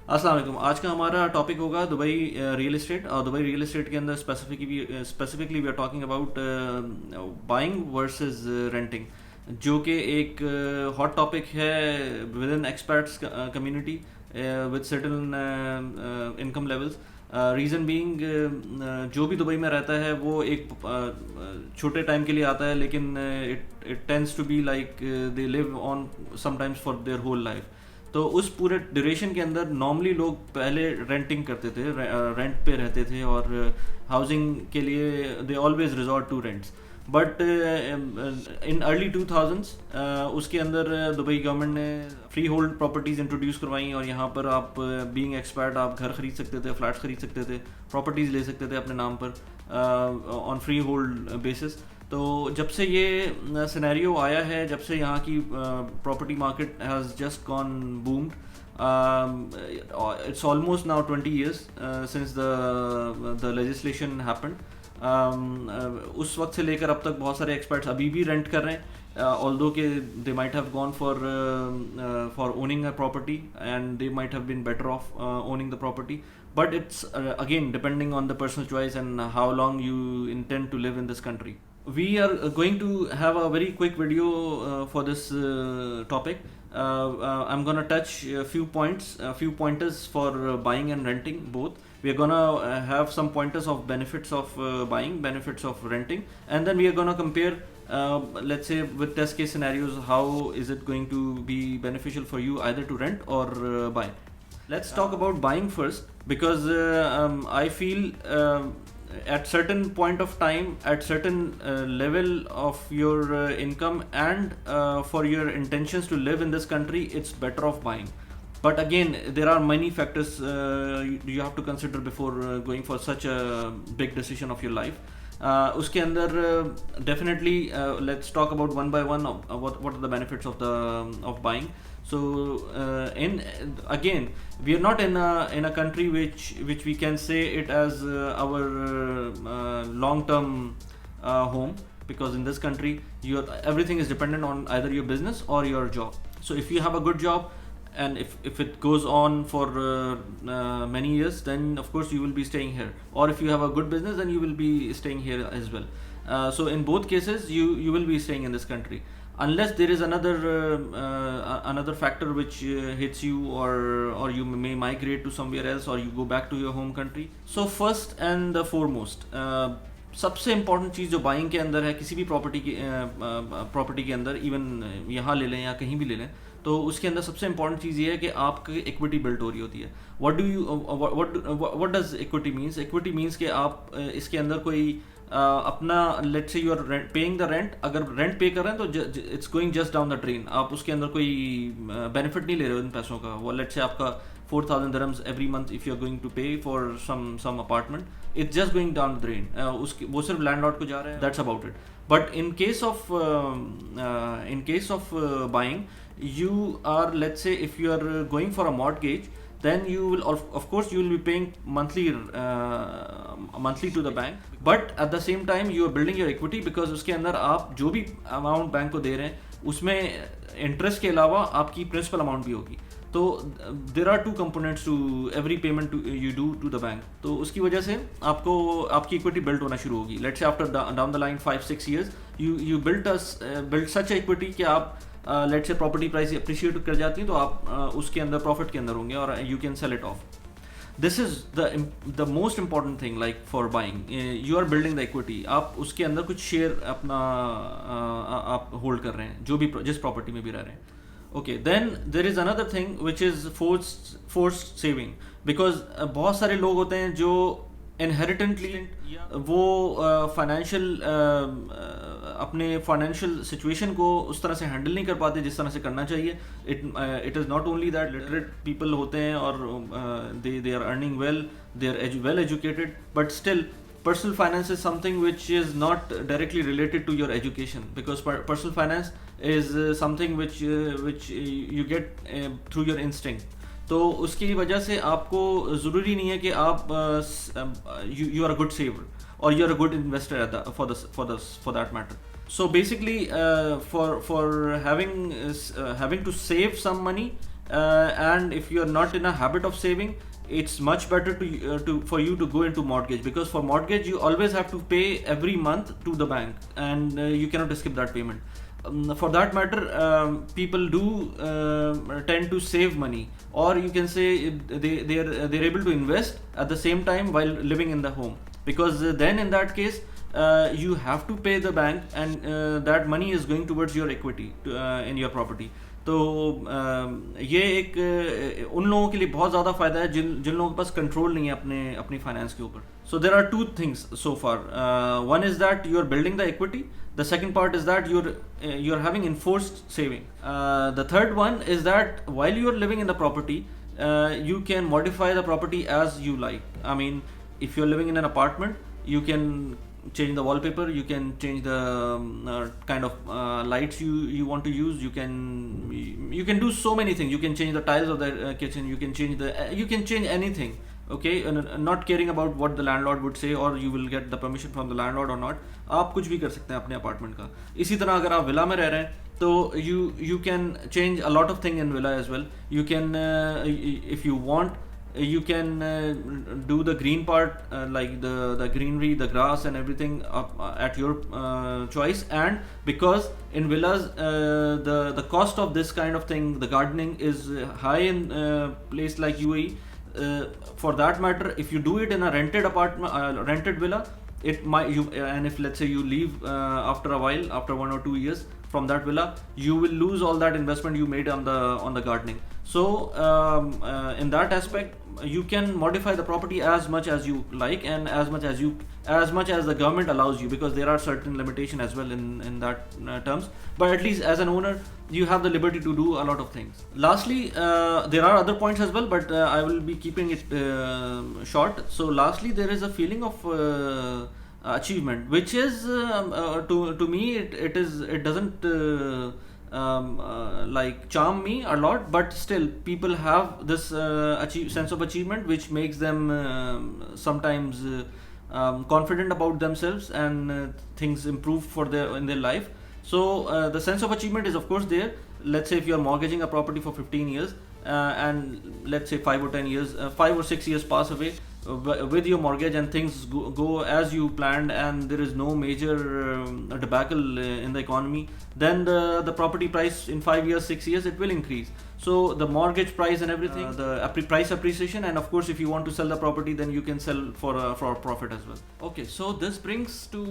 अस्सलाम वालेकुम। आज का हमारा टॉपिक होगा दुबई रियल एस्टेट। और दुबई रियल एस्टेट के अंदर specifically we are talking about buying versus renting, जो कि एक हॉट टॉपिक है with in experts community with certain income levels. Reason being, जो भी दुबई में रहता है वो एक छोटे टाइम के लिए आता है, लेकिन it tends to be like they live on sometimes for their whole life. तो उस पूरे ड्यूरेशन के अंदर नॉर्मली लोग पहले रेंटिंग करते थे, रेंट पे रहते थे, और हाउसिंग के लिए they always resort to rents. But in early 2000s उसके अंदर दुबई गवर्नमेंट ने फ्री होल्ड प्रॉपर्टीज़ इंट्रोड्यूस करवाई, और यहाँ पर आप बीइंग एक्सपर्ट आप घर खरीद सकते थे, फ्लैट्स खरीद सकते थे, प्रॉपर्टीज़ ले सकते थे अपने नाम पर ऑन फ्री होल्ड बेसिस। तो जब से ये सिनेरियो आया है, जब से यहाँ की property market has just gone boomed, it's almost now 20 years since the legislation happened. उस वक्त से लेकर अब तक बहुत सारे एक्सपर्ट्स अभी भी रेंट कर रहे हैं, although के they might have gone for owning a property, and they might have been better off owning the property, but it's again depending on the personal choice and how long you intend to live in this country. We are going to have a very quick video for this topic. I'm gonna touch a few pointers for buying and renting both. We are gonna have some pointers of benefits of buying, benefits of renting, and then we are gonna compare, let's say with test case scenarios, how is it going to be beneficial for you either to rent or buy. Let's talk about buying first, because I feel at certain point of time, at certain level of your income, and for your intentions to live in this country, it's better off buying. But again, there are many factors you have to consider before going for such a big decision of your life. उसके अंदर definitely let's talk about one by one what are the benefits of buying. So in again, we are not in a country which we can say it as our long term home, because in this country everything is dependent on either your business or your job. So if you have a good job, and if it goes on for many years, then of course you will be staying here, or if you have a good business, then you will be staying here as well. So in both cases you will be staying in this country, unless there is another factor which hits you, or you may migrate to somewhere else, or you go back to your home country. So first and the foremost, सबसे important चीज़ जो buying के अंदर है, किसी भी property के अंदर, even यहाँ ले लें या कहीं भी ले लें, तो उसके अंदर सबसे इम्पॉर्टेंट चीज़ ये है कि आपकी इक्विटी बिल्ड हो रही होती है. What does equity means? Equity means कि आप इसके अंदर कोई अपना, let's say you are paying the rent, अगर रेंट पे कर रहे हैं तो it's going just down the drain. आप उसके अंदर कोई बेनिफिट नहीं ले रहे हो इन पैसों का. वो लेट्स से आपका 4,000 dirhams every month if you're going to pay for some apartment, it's just going down the drain. उसकी वो सिर्फ लैंडलॉर्ड को जा रहा है, that's about it. But in case of buying, you are, let's say if you are going for a mortgage, then you will of course you will be paying monthly to the bank, but at the same time you are building your equity, because उसके अंदर आप जो भी amount bank को दे रहे हैं उसमें interest के अलावा आपकी प्रिंसिपल अमाउंट भी होगी. तो there are two components to every payment you do to the bank. तो उसकी वजह से आपको आपकी इक्विटी बिल्ड होना शुरू होगी. Let's say after down the line 5-6 years you build such equity कि आप let's say property price appreciate कर जाती है, तो आप उसके अंदर प्रॉफिट के अंदर होंगे और you can sell it off. This is the most important thing like for buying. You are building the equity. आप उसके अंदर कुछ शेयर अपना आप होल्ड कर रहे हैं, जो भी जिस प्रॉपर्टी में भी रह रहे हैं. Okay, then there is another thing which is forced saving, because बहुत सारे लोग होते हैं जो inherently वो फाइनेंशियल अपने फाइनेंशियल सिचुएशन को उस तरह से हैंडल नहीं कर पाते जिस तरह से करना चाहिए. It is not only that literate people होते हैं और they are earning well, they are well educated, but still personal finance is something which is not directly related to your education, because personal finance is something which you get through your instinct. तो उसकी वजह से आपको ज़रूरी नहीं है कि आप you are a good saver or you are a good investor for that matter. So basically for having to save some money and if you are not in a habit of saving, it's much better to for you to go into mortgage, because for mortgage you always have to pay every month to the bank, and you cannot skip that payment. For that matter, people do tend to save money, or you can say they're able to invest at the same time while living in the home, because then in that case you have to pay the bank, and that money is going towards your equity in your property. तो ये एक उन लोगों के लिए बहुत ज़्यादा फ़ायदा है जिन जिन लोगों के पास कंट्रोल नहीं है अपनी फाइनेंस के ऊपर. So there are two things so far. One is that you are building the equity. The second part is that you're having enforced saving. The third one is that while you're living in the property, you can modify the property as you like. I mean, if you're living in an apartment, you can change the wallpaper, you can change the kind of lights you want to use. You can do so many things. You can change the tiles of the kitchen. You can change anything. Okay, and not caring about what the landlord would say, or you will get the permission from the landlord or not. आप कुछ भी कर सकते हैं अपने apartment का. इसी तरह अगर आप विला में रह रहे हैं तो you can change a lot of thing in villa as well. You can if you want, you can do the green part, like the greenery, the grass and everything at your choice. And because in villas the cost of this kind of thing, the gardening, is high in place like UAE. For that matter, if you do it in a rented apartment, rented villa, it might and if let's say you leave after a while, after 1 or 2 years from that villa, you will lose all that investment you made on the gardening. So in that aspect, you can modify the property as much as you like, and as much as the government allows you, because there are certain limitations as well in that terms. But at least as an owner, you have the liberty to do a lot of things. Lastly, there are other points as well, but I will be keeping it short. So lastly, there is a feeling of achievement, which is to me it doesn't like charm me a lot, but still people have this sense of achievement, which makes them sometimes confident about themselves, and things improve in their life. So the sense of achievement is of course there. Let's say if you are mortgaging a property for 15 years, and let's say 5 or 10 years, 5 or 6 years pass away with your mortgage, and things go as you planned, and there is no major debacle in the economy, then the property price in 5 years, 6 years, it will increase. So the mortgage price and everything, the price appreciation, and of course if you want to sell the property, then you can sell for a profit as well. Okay, so this brings to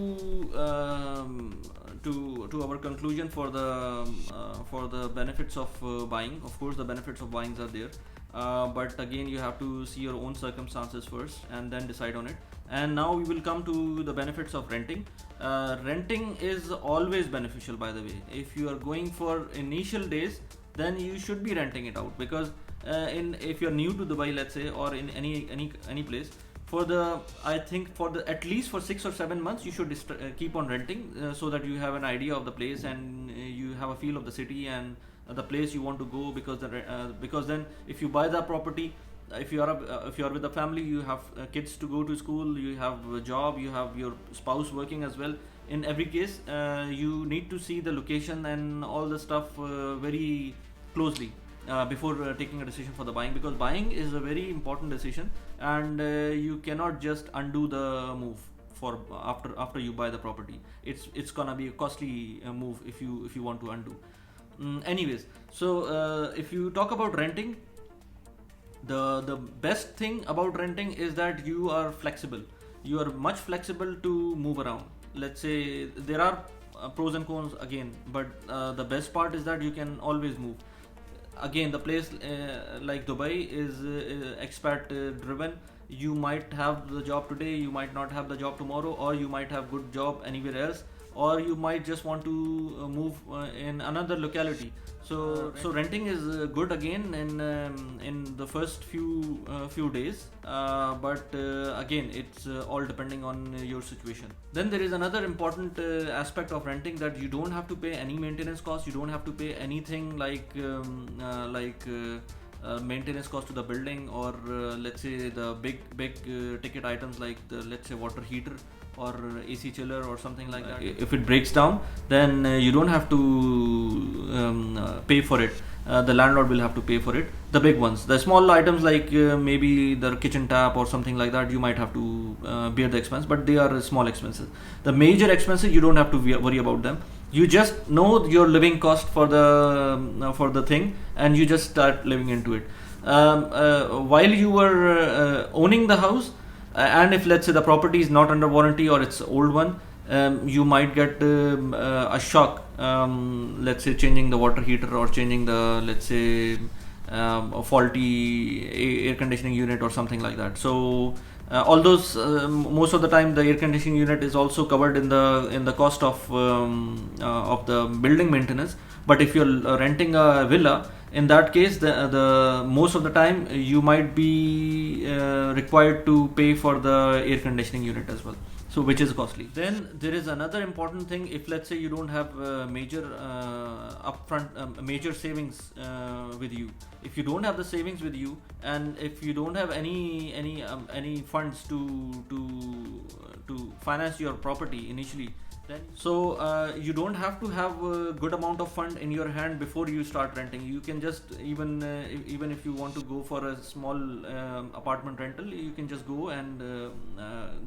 our conclusion for the benefits of buying. Of course the benefits of buying are there, but again you have to see your own circumstances first and then decide on it. And now we will come to the benefits of renting. Renting is always beneficial, by the way. If you are going for initial days, then you should be renting it out, because if you're new to Dubai, let's say, or in any place, I think at least for 6 or 7 months you should keep on renting, so that you have an idea of the place, and you have a feel of the city and the place you want to go, because then if you buy the property, if you are with a family, you have kids to go to school, you have a job, you have your spouse working as well. In every case, you need to see the location and all the stuff very closely before taking a decision for the buying, because buying is a very important decision, and you cannot just undo the move for after you buy the property. It's gonna be a costly move if you want to undo. Anyways, so if you talk about renting, the best thing about renting is that you are flexible. You are much flexible to move around. Let's say there are pros and cons again, but the best part is that you can always move. Again, the place like Dubai is expat driven. You might have the job today, you might not have the job tomorrow, or you might have good job anywhere else, or you might just want to move in another locality. So renting is good again in the first few days, but again it's all depending on your situation. Then there is another important aspect of renting, that you don't have to pay any maintenance cost. You don't have to pay anything like maintenance cost to the building, or let's say the big ticket items like let's say water heater or AC chiller or something like that. If it breaks down, then you don't have to pay for it. the landlord will have to pay for it. The big ones, the small items like maybe the kitchen tap or something like that, you might have to bear the expense, but they are small expenses. The major expenses, you don't have to worry about them. You just know your living cost for the thing, and you just start living into it. While you were owning the house, and if let's say the property is not under warranty or it's old one, you might get a shock, let's say changing the water heater or changing the, let's say, a faulty air conditioning unit or something like that. So all those, most of the time the air conditioning unit is also covered in the cost of the building maintenance. But if you're renting a villa, in that case, the most of the time you might be required to pay for the air conditioning unit as well, so which is costly. Then there is another important thing. If let's say you don't have major upfront major savings with you, if you don't have the savings with you, and if you don't have any funds to finance your property initially, then so you don't have to have a good amount of fund in your hand before you start renting. You can just even if you want to go for a small apartment rental, you can just go and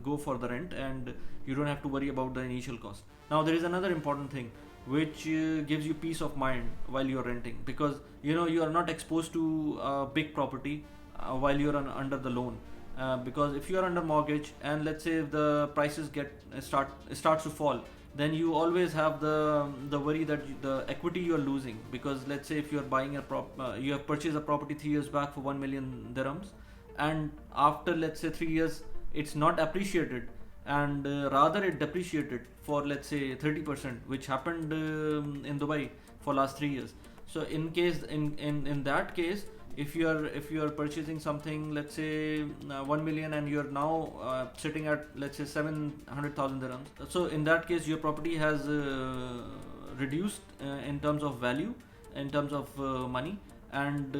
go for the rent, and you don't have to worry about the initial cost. Now there is another important thing which gives you peace of mind while you're renting, because you are not exposed to a big property while you're under the loan. Because if you are under mortgage, and let's say if the prices starts to fall, then you always have the worry that the equity you are losing. Because let's say if you are buying you have purchased a property 3 years back for 1 million dirhams, and after let's say 3 years it's not appreciated, and rather it depreciated for let's say 30%, which happened in Dubai for last 3 years. So in that case, if you are purchasing something, let's say 1 million, and you are now sitting at let's say 700,000 dirhams, so in that case your property has reduced in terms of value, in terms of money, and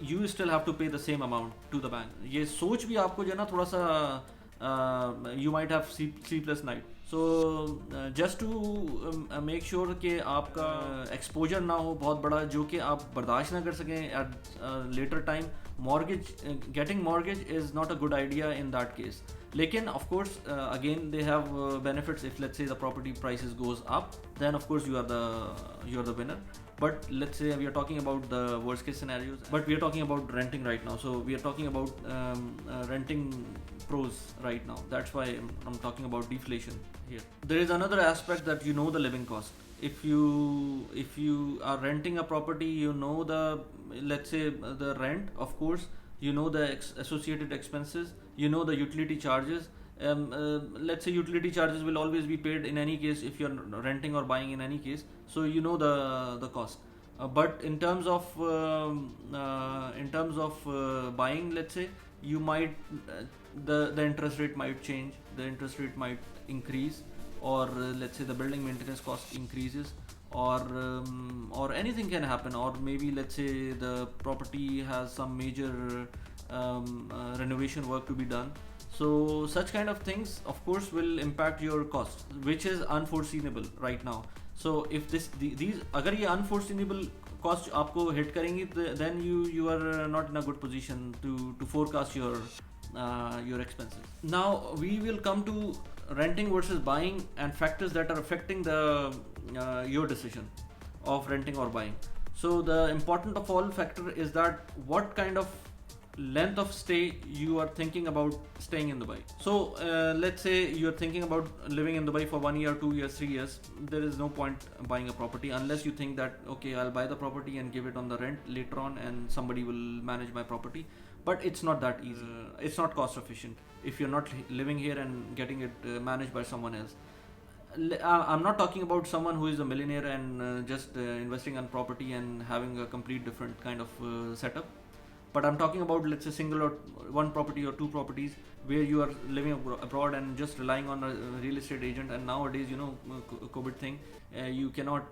you still have to pay the same amount to the bank. ये सोच भी आपको जो है ना थोड़ा सा you might have sleepless night. So just to make sure कि आपका exposure ना हो बहुत बड़ा, जो कि आप बर्दाश्त ना कर सकें at later time, getting mortgage is not a good idea in that case. Lekin of course again they have benefits. If let's say the property prices goes up, then of course you are the winner. But let's say we are talking about the worst case scenarios, but we are talking about renting right now. So we are talking about renting pros right now. That's why I'm talking about deflation here. There is another aspect that the living cost. If you are renting a property, let's say the rent, of course, the associated expenses, the utility charges. Let's say utility charges will always be paid in any case if you're renting or buying in any case, so the cost. But in terms of buying, let's say you might the interest rate might change, the interest rate might increase, or let's say the building maintenance cost increases, or anything can happen, or maybe let's say the property has some major renovation work to be done. So such kind of things of course will impact your costs, which is unforeseeable right now. So if these अगर ये unforeseeable cost आपको hit करेंगी, then you are not in a good position to forecast your expenses. Now we will come to renting versus buying and factors that are affecting your decision of renting or buying. So the important of all factor is that what kind of length of stay you are thinking about staying in Dubai. So let's say you're thinking about living in Dubai for 1 year, 2 years, 3 years. There is no point buying a property unless you think that okay, I'll buy the property and give it on the rent later on, and somebody will manage my property. But it's not that easy. It's not cost efficient if you're not living here and getting it managed by someone else. I'm not talking about someone who is a millionaire and just investing on property and having a complete different kind of setup. But I'm talking about, let's say, single or one property or two properties where you are living abroad and just relying on a real estate agent. And nowadays, COVID thing, you cannot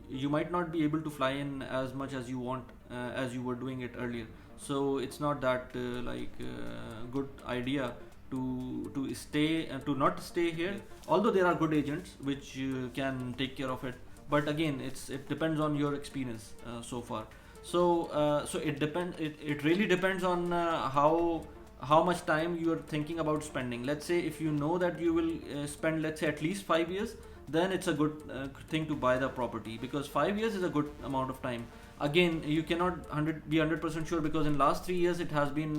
you might not be able to fly in as much as you want as you were doing it earlier. So it's not that good idea to stay and to not stay here. Although there are good agents which can take care of it, but again, it depends on your experience so far. So it really depends on how much time you are thinking about spending. Let's say if you know that you will spend, let's say, at least 5 years, then it's a good thing to buy the property, because 5 years is a good amount of time. Again, you cannot be 100% sure, because in last 3 years it has been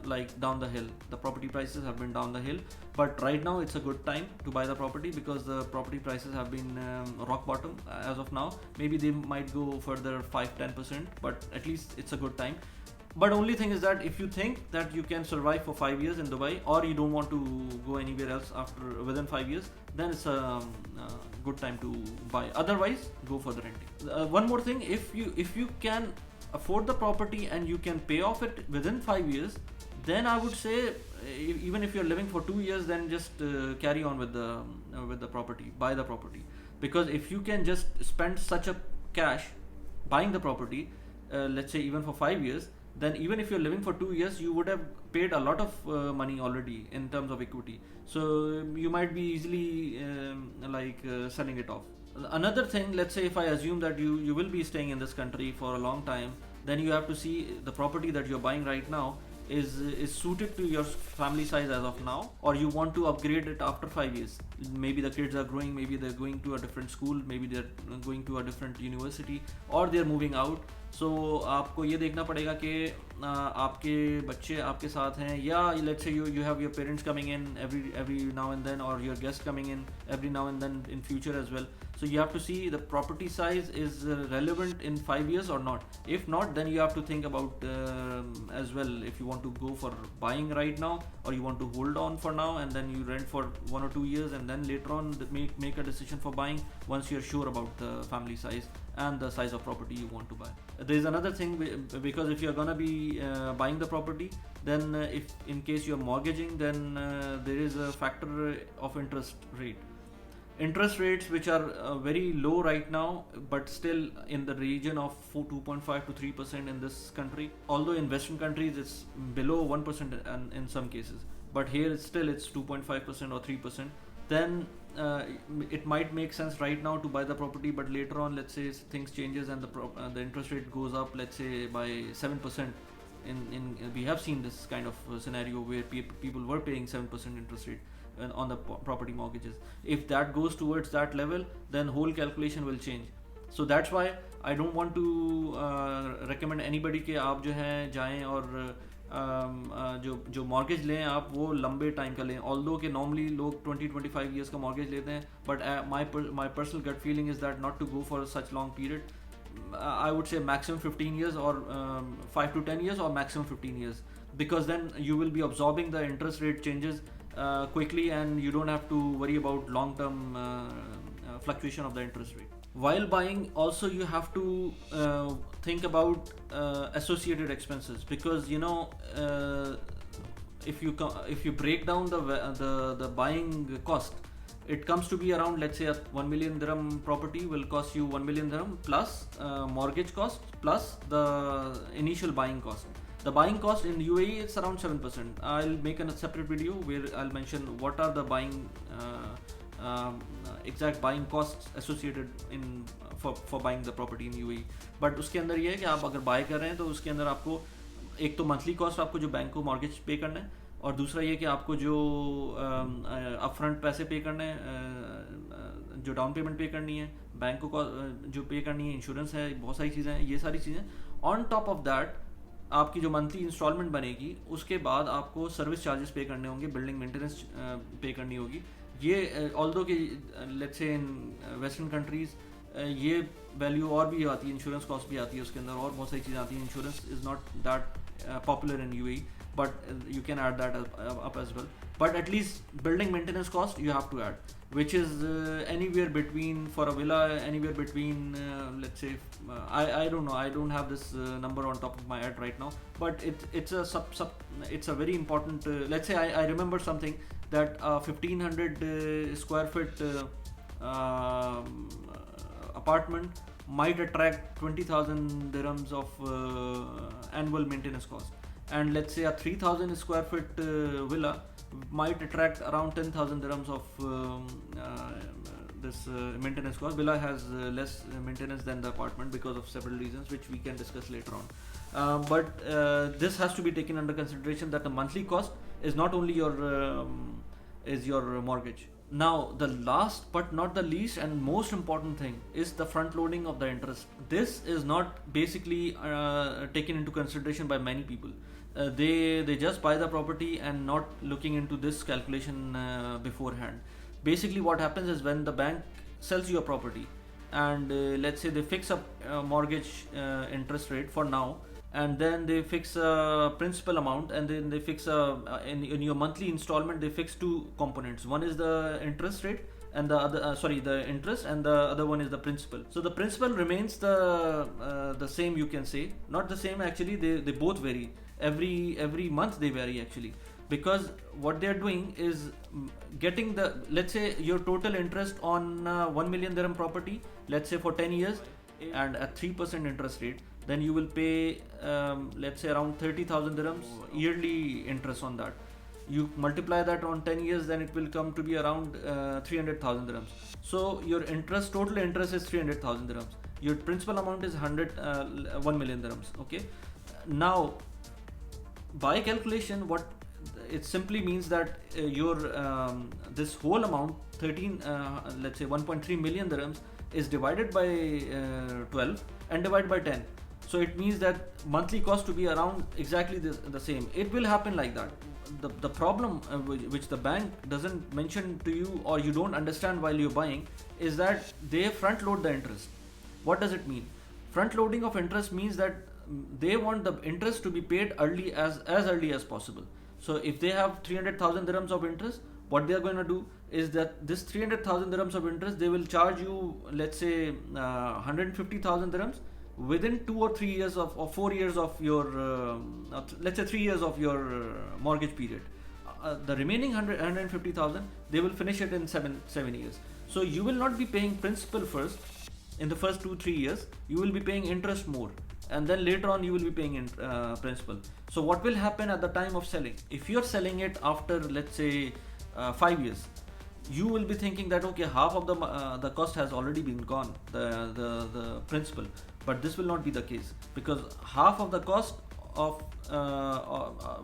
like down the hill. The property prices have been down the hill, but right now it's a good time to buy the property, because the property prices have been rock bottom as of now. Maybe they might go further 5-10%, but at least it's a good time. But only thing is that if you think that you can survive for 5 years in Dubai, or you don't want to go anywhere else after within 5 years, then it's a good time to buy. Otherwise, go for the renting. One more thing: if you can afford the property and you can pay off it within 5 years, then I would say, even if you're living for 2 years, then just carry on with the property, buy the property. Because if you can just spend such a cash buying the property, let's say even for 5 years, then even if you're living for 2 years, you would have paid a lot of money already in terms of equity. So you might be easily selling it off. Another thing, let's say if I assume that you will be staying in this country for a long time, then you have to see the property that you're buying right now is suited to your family size as of now, or you want to upgrade it after 5 years. Maybe the kids are growing, maybe they're going to a different school, maybe they're going to a different university, or they're moving out. So आपको ये देखना पड़ेगा कि आपके बच्चे आपके साथ हैं, या let's say you have your parents coming in every now and then, or your guests coming in every now and then in future as well. So you have to see the property size is relevant in 5 years or not. If not, then you have to think about as well, if you want to go for buying right now, or you want to hold on for now and then you rent for 1 or 2 years, and then later on make a decision for buying once you're sure about the family size and the size of property you want to buy. There is another thing, because if you're gonna be buying the property, then if in case you're mortgaging, then there is a factor of interest rates which are very low right now, but still in the region of 2.5 to 3% in this country. Although in Western countries it's below 1% in some cases, but here it's 2.5% or 3%. Then it might make sense right now to buy the property, but later on, let's say things changes and the interest rate goes up, let's say by 7%. We have seen this kind of scenario where people were paying 7% interest rate on the property mortgages. If that goes towards that level, then whole calculation will change. So that's why I don't want to recommend anybody कि आप जो हैं जाएं और जो mortgage लें आप वो लंबे टाइम का लें. ऑल्दो कि नॉर्मली लोग 20-25 ईयर्स का मॉर्गेज लेते हैं, but my personal gut feeling is that not to go for such long period. I would say maximum 15 years, or 5 to 10 years, or maximum 15 years, because then you will be absorbing the interest rate changes quickly, and you don't have to worry about long term fluctuation of the interest rate. While buying, also you have to think about associated expenses, because if you break down the buying cost, it comes to be around, let's say, a 1 million dirham property will cost you 1 million dirham plus mortgage cost plus the initial buying cost. The buying cost in UAE, it's around 7%. I'll make a separate video where I'll mention what are the buying exact buying costs associated for buying the property in UAE. But उसके अंदर ये है कि आप अगर buy कर रहे हैं तो उसके अंदर आपको एक तो मंथली कॉस्ट आपको जो बैंक को मॉर्गेज पे करना है, और दूसरा ये कि आपको जो अपफ्रंट पैसे पे करने हैं, जो डाउन पेमेंट पे करनी है, बैंक को जो पे करनी है, इंश्योरेंस है, बहुत सारी चीज़ें हैं, ये सारी चीज़ें. ऑन टॉप ऑफ दैट आपकी जो मंथली इंस्टॉलमेंट बनेगी, उसके बाद आपको सर्विस चार्जेस पे करने होंगे, बिल्डिंग मेंटेनेंस पे करनी होगी. ये ऑल्दो कि let's say in western countries ये वैल्यू और भी आती है, इंश्योरेंस कॉस्ट भी आती है उसके अंदर, और बहुत सारी चीज़ें आती हैं. Insurance is not that popular in UAE, but you can add that up as well. But at least building maintenance cost you have to add, which is anywhere between, for a villa, anywhere between let's say I don't know, I don't have this number on top of my head right now, but it's a very important let's say I remember something that 1500 square foot apartment might attract 20,000 dirhams of annual maintenance cost, and let's say a 3000 square foot villa might attract around 10,000 dirhams of this maintenance cost. Villa has less maintenance than the apartment because of several reasons, which we can discuss later on. But this has to be taken under consideration that the monthly cost is not only your mortgage. Now, the last but not the least and most important thing is the front loading of the interest. This is not basically taken into consideration by many people. They just buy the property and not looking into this calculation beforehand. Basically, what happens is when the bank sells you a property, and let's say they fix a mortgage interest rate for now, and then they fix a principal amount, and then they fix in your monthly installment they fix two components. One is the interest rate and the other the interest, and the other one is the principal. So the principal remains the same, you can say. Not the same actually, they both vary. Every month they vary actually, because what they are doing is getting the, let's say your total interest on 1 million dirham property, let's say for 10 years, and at 3% interest rate, then you will pay let's say around 30,000 dirhams yearly interest on that. You multiply that on 10 years, then it will come to be around 300,000 dirhams. So your total interest is 300,000 dirhams. Your principal amount is 1 million dirhams. Okay. Now, by calculation, what it simply means that your this whole amount, let's say 1.3 million dirhams, is divided by 12 and divided by 10. So it means that monthly cost to be around exactly the same. It will happen like that. The problem which the bank doesn't mention to you, or you don't understand while you're buying, is that they front load the interest. What does it mean? Front loading of interest means that they want the interest to be paid as early as possible. So if they have 300,000 dirhams of interest, what they are going to do is that this 300,000 dirhams of interest, they will charge you, let's say 150,000 dirhams within 2 or 3 years or 4 years of your let's say 3 years of your mortgage period. The remaining 150,000, they will finish it in 7 years. So you will not be paying principal first in the first 2-3 years. You will be paying interest more, and then later on you will be paying principal. So what will happen at the time of selling? If you're selling it after, let's say 5 years, you will be thinking that okay, half of the cost has already been gone, the principal. But this will not be the case, because half of the cost of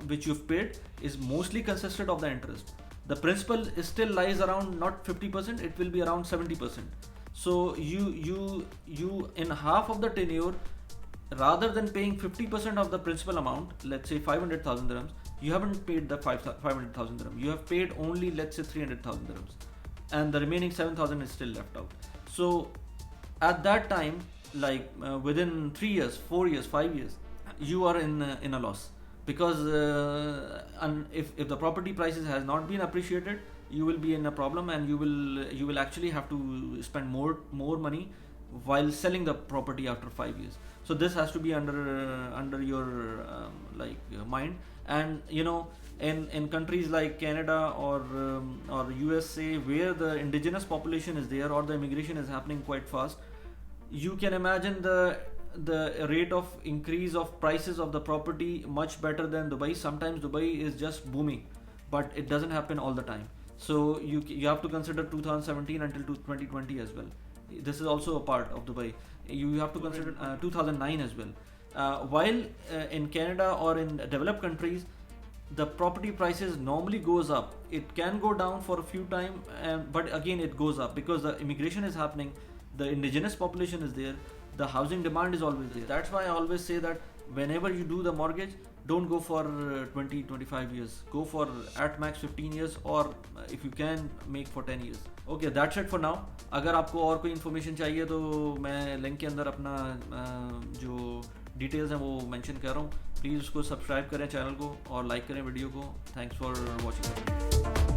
which you've paid is mostly consisted of the interest. The principal still lies around not 50%, it will be around 70%. So you in half of the tenure, rather than paying 50% of the principal amount, let's say 500,000 dirhams, you haven't paid the 500,000 dirhams. You have paid only, let's say 300,000 dirhams, and the remaining 7,000 is still left out. So at that time, like within 3 years, 4 years, 5 years, you are in a loss, because if the property prices has not been appreciated, you will be in a problem, and you will actually have to spend more money while selling the property after 5 years. So this has to be under your mind. And in countries like Canada or USA, where the indigenous population is there, or the immigration is happening quite fast, you can imagine the rate of increase of prices of the property much better than Dubai. Sometimes Dubai is just booming, but it doesn't happen all the time. So you have to consider 2017 until 2020 as well. This is also a part of Dubai. You have to consider 2009 as well. While in Canada or in developed countries, the property prices normally goes up. It can go down for a few time, but again it goes up, because the immigration is happening, the indigenous population is there, the housing demand is always there. That's why I always say that whenever you do the mortgage, don't go for 20-25 years. Go for at max 15 years, or if you can, make for 10 years. Okay, that's it for now. अगर आपको और कोई information चाहिए तो मैं link के अंदर अपना जो डिटेल्स हैं वो मेंशन कर रहा हूँ. प्लीज़ उसको सब्सक्राइब करें चैनल को, और लाइक करें वीडियो को. Thanks for watching.